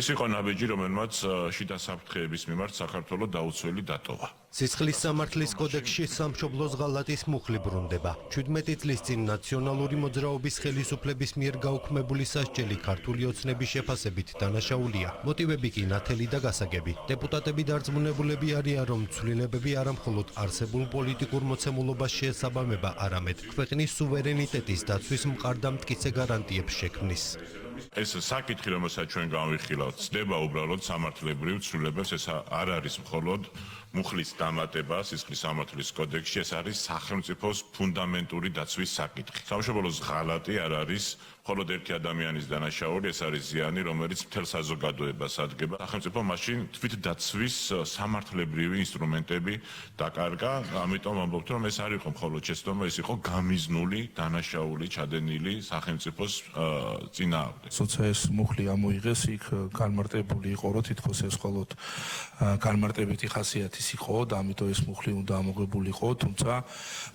ეს იყო ნაბიჯი, რომელმაც შიდა საფრთხეების მიმართ საქართველოს დაუცველი დატოვა. სისხლის სამართლის კოდექსში სამშობლოს ღალატის მუხლი ბრუნდება. 17 წლის წინ ნაციონალური მოძრაობის ხელისუფლების მიერ გაუქმებული სასჯელი ქართული ოცნების შეფასებით დანაშაულია. მოტივები კი ნათელი და გასაგები. დეპუტატები დარწმუნებულები არიან, რომ ცვლილებები არამხოლოდ არსებულ პოლიტიკურ მოცემულობას შეესაბამება, არამედ ქვეყნის სუვერენიტეტის დაცვის მყარდამტკიცე გარანტიებს შექმნის. ეს საკითხი, რომელსაც ჩვენ განვიხილავთ, ცდება უბრალოდ სამართლებრივ ცვლილებებს, ეს არ არის მხოლოდ მუხლის დამატება სისხლის სამართლის კოდექსში, ეს არის სახელმწიფოს ფუნდამენტური დაცვის საკითხი. სამშობლოს ღალატი არ არის მხოლოდ ერთი ადამიანის დანაშაული, ეს არის ზიანი, რომელიც მთელ საზოგადოებას ადგება. სახელმწიფო მაშინ თვითდაცვის სამართლებრივი ინსტრუმენტები დაკარგა, ამიტომ ამბობთ, რომ ეს არ იყო მხოლოდ შეცდომა, ეს იყო გამიზნული დანაშაული ჩადენილი სახელმწიფოს წინააღმდეგ. როცა ეს მუხლი ამოიღეს, იქ განმარტებული იყო, რომ თითქოს ეს მხოლოდ განმარტებითი ხასიათის იყო და ამიტომ ეს მუხლი უნდა ამოღებულიყო, თუმცა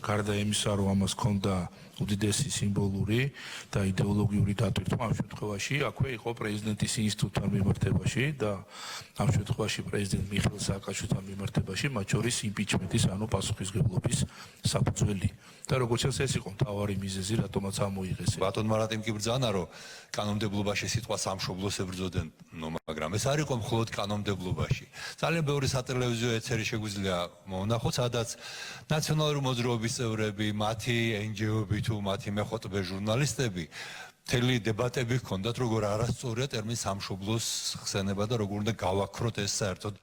გარდა იმისა, რომ ამას ჰქონდა უდიდესი სიმბოლური და იდეოლოგიური დატვირთვა ამ შემთხვევაში, აქვე იყო პრეზიდენტის ინსტიტუტთან მიმართებაში და ამ შემთხვევაში პრეზიდენტ მიხეილ სააკაშვილთან მიმართებაში, მათ შორის იმპიჩმენტის, ანუ პასუხისმგებლობის საფუძველი. და როგორც ეს იყო მთავარი მიზეზი, რატომაც ამოიღეს. ბატონ მარატიმ კი ბრძანა, რომ კანონმდებლობაში სიტყვა სამშობლოს ებრძოდნენ, მაგრამ ეს არ იყო მხოლოდ კანონმდებლობაში. ძალიან ბევრი სატელევიზიო ეთერი შეგვიძლია მონახოთ, სადაც ნაციონალური მოძრაობის წევრები, მათი NGO-ები თუ მათი მეხოთბე ჟურნალისტები მთელი დებატები ჰქონდათ, როგორ არასწორია ტერმინი სამშობლოს ხსენება და როგორ უნდა გავაქროთ ეს საერთოდ.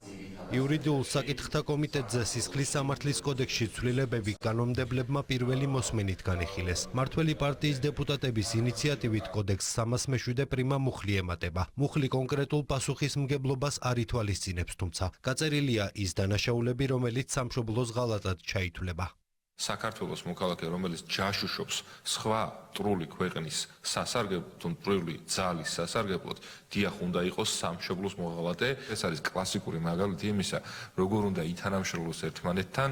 იურიდიულ საკითხთა კომიტეტზე სისხლის სამართლის კოდექსში ცვლილებები კანონმდებლებმა პირველი მოსმენით განიხილეს. მართველი პარტიის დეპუტატების ინიციატივით კოდექსს 307 პრიმა მუხლი ემატება. მუხლი კონკრეტულ პასუხისმგებლობას არ ითვალისწინებს, თუმცა გაწერილია ის დანაშაულები, რომელიც სამშობლოს ღალატად ჩაითვლება. საქართველოს მოქალაქე, რომელიც ჯაშუშობს სხვა მტრული ქვეყნის სასარგებლოდ, მტრული ძალის სასარგებლოდ, დიახ, უნდა იყოს სამშობლოს მოღალატე. ეს არის კლასიკური მაგალითი იმისა, როგორ უნდა ითანამშრომლოს ერთმანეთთან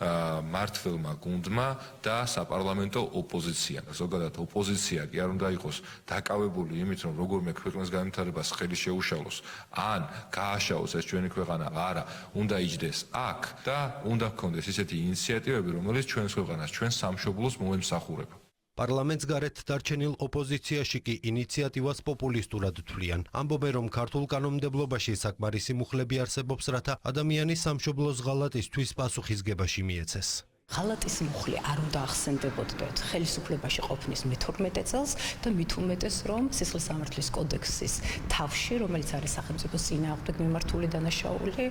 მმართველმა გუნდმა და საპარლამენტო ოპოზიციამ. ზოგადად ოპოზიცია კი არ უნდა იყოს დაკავებული იმით, რომ როგორმე ქვეყნის განვითარებას ხელი შეუშალოს, ან გააშაოს ეს ჩვენი ქვეყანა, არა, უნდა იჯდეს აქ და უნდა ჰქონდეს ისეთი ინიციატივები, რომელიც ჩვენს ქვეყანას, ჩვენს სამშობლოს მოემსახურება. პარლამენტს გარეთ დარჩენილ ოპოზიციაში კი ინიციატივას პოპულისტურად თვლიან. ამბობენ, რომ ქართულ კანონმდებლობაში საკმარისი მუხლები არსებობს, რათა ადამიანის სამშობლოს ღალატისთვის პასუხისგებაში მიეცეს. ღალატის მუხლი არ უნდა ახსენდებოდეთ ხელისუფლებაში ყოფნის მე-12 წელს და მით უმეტეს, რომ სისხლის სამართლის კოდექსის თავში, რომელიც არის სახელმწიფოს წინააღმდეგ მიმართული დანაშაული,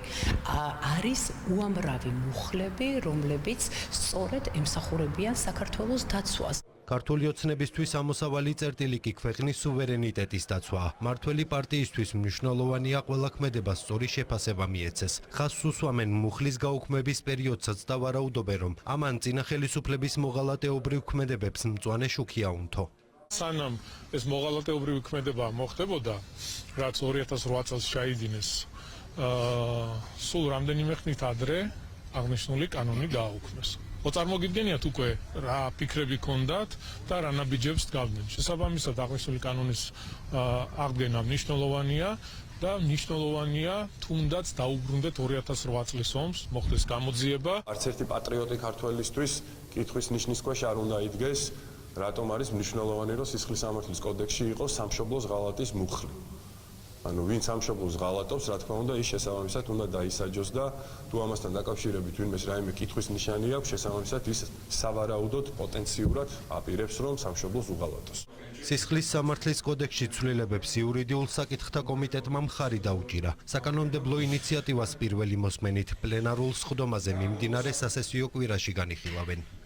არის უამრავი მუხლები, რომლებიც სწორედ ემსახურებიან საქართველოს დაცვას. ქართული ოცნებისთვის ამოსავალი წერტილი კი ქვეყნის სუვერენიტეტის დაცვაა. მართველი პარტიისთვის მნიშვნელოვანია ყველა ქმედებას სწორი შეფასება მიეცეს. ხაზს უსვამენ მუხლის გაუქმების პერიოდსაც და ვარაუდობენ, რომ ამან წინა ხელისუფლების მოღალატეობრივ ქმედებებს მწვანე შუქი აუნთო. სანამ ეს მოღალატეობრივი ქმედება მოხდებოდა, რაც 2008 წელს ჩაიდინეს, სულ რამდენიმე ხნით ადრე აღნიშნული კანონი დააუქმეს. წარმოგიდგენიათ უკვე რა ფიქრები ჰქონდათ და რა ნაბიჯებს დგავდნენ. შესაბამისად აღნიშნული კანონის აღდგენა მნიშვნელოვანია და მნიშვნელოვანია თუნდაც დაუბრუნდეთ 2008 წლის ომს, მოხდეს გამოძიება. არც ერთი პატრიოტი ქართველისთვის კითხვის ნიშნის ქვეშ არ უნდა იდგეს, რატომ არის მნიშვნელოვანი, რომ სისხლის სამართლის კოდექსში იყოს სამშობლოს ღალატის მუხლი. ანუ ვინც სამშობლოს ღალატობს, რა თქმა უნდა, ის შესაბამისად უნდა დაისაჯოს და თუ ამასთან დაკავშირებით ვინმეს რაიმე კითხვის ნიშანი აქვს, შესაბამისად ის სავარაუდოდ პოტენციურად აპირებს, რომ სამშობლოს უღალატოს. სისხლის სამართლის კოდექსში ცვლილებებს იურიდიულ საკითხთა კომიტეტმა მხარი დაუჭირა. საკანონმდებლო ინიციატივას პირველი მოსმენით პლენარულ სხდომაზე მიმდინარე სასესიო კვირაში განიხილავენ.